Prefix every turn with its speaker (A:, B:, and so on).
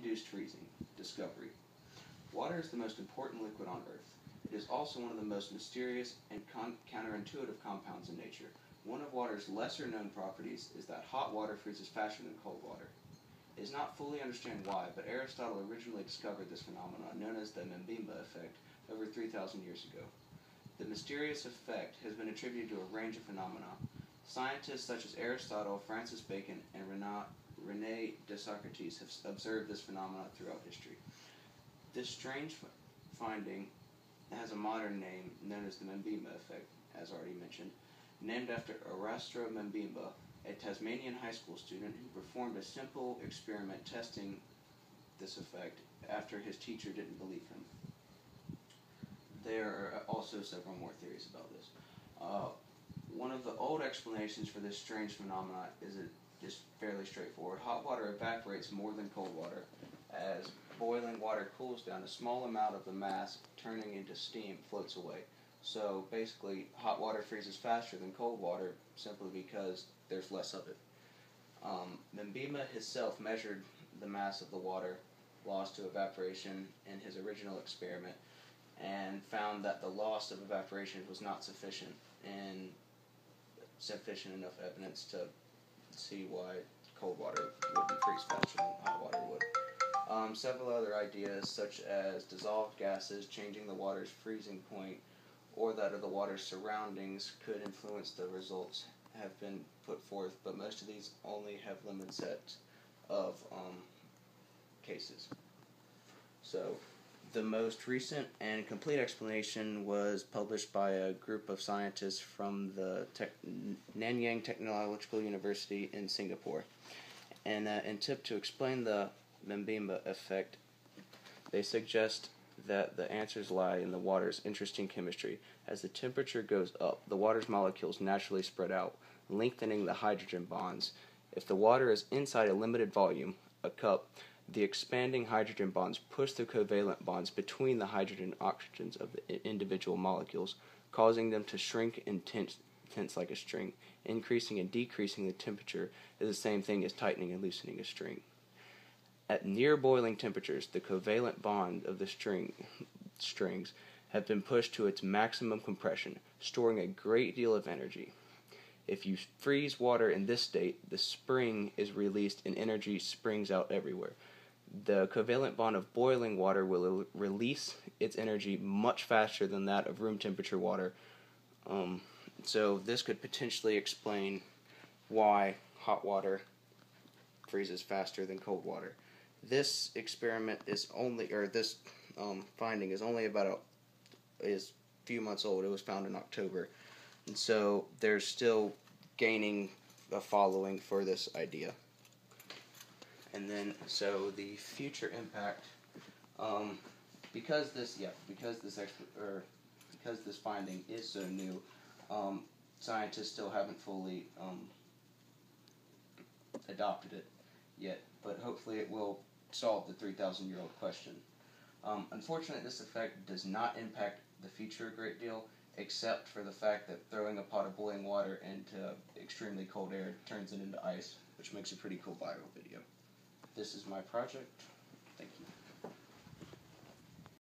A: induced freezing. Discovery. Water is the most important liquid on Earth. It is also one of the most mysterious and counterintuitive compounds in nature. One of water's lesser-known properties is that hot water freezes faster than cold water. It is not fully understood why, but Aristotle originally discovered this phenomenon known as the Mbemba effect over 3,000 years ago. The mysterious effect has been attributed to a range of phenomena. Scientists such as Aristotle, Francis Bacon, and René Descartes have observed this phenomenon throughout history. This strange finding has a modern name known as the Mbemba effect, as already mentioned, named after Erasmo Mbemba, a Tasmanian high school student who performed a simple experiment testing this effect after his teacher didn't believe him. There are also several more theories about this. One of the old explanations for this strange phenomenon is fairly straightforward. Hot water evaporates more than cold water. As boiling water cools down, a small amount of the mass turning into steam floats away. So basically, hot water freezes faster than cold water simply because there's less of it. Mbemba himself measured the mass of the water lost to evaporation in his original experiment and found that the loss of evaporation was not sufficient enough evidence to see why cold water wouldn't freeze faster than hot water would. Several other ideas, such as dissolved gases changing the water's freezing point, or that of the water's surroundings, could influence the results, have been put forth, but most of these only have limited sets of cases. So, the most recent and complete explanation was published by a group of scientists from the Nanyang Technological University in Singapore. And in tip to explain the Mbemba effect, they suggest that the answers lie in the water's interesting chemistry. As the temperature goes up, the water's molecules naturally spread out, lengthening the hydrogen bonds. If the water is inside a limited volume, a cup, the expanding hydrogen bonds push the covalent bonds between the hydrogen and oxygens of the individual molecules, causing them to shrink and tense like a string. Increasing and decreasing the temperature is the same thing as tightening and loosening a string. At near boiling temperatures, the covalent bond of the strings have been pushed to its maximum compression, storing a great deal of energy. If you freeze water in this state, the spring is released and energy springs out everywhere. The covalent bond of boiling water will release its energy much faster than that of room temperature water. So this could potentially explain why hot water freezes faster than cold water. This experiment is this finding is only about a few months old. It was found in October, and so there's still gaining a following for this idea. And then, so the future impact, because this finding is so new, scientists still haven't fully adopted it yet, but hopefully it will solve the 3,000-year-old question. Unfortunately, this effect does not impact the future a great deal, except for the fact that throwing a pot of boiling water into extremely cold air turns it into ice, which makes a pretty cool viral video. This is my project.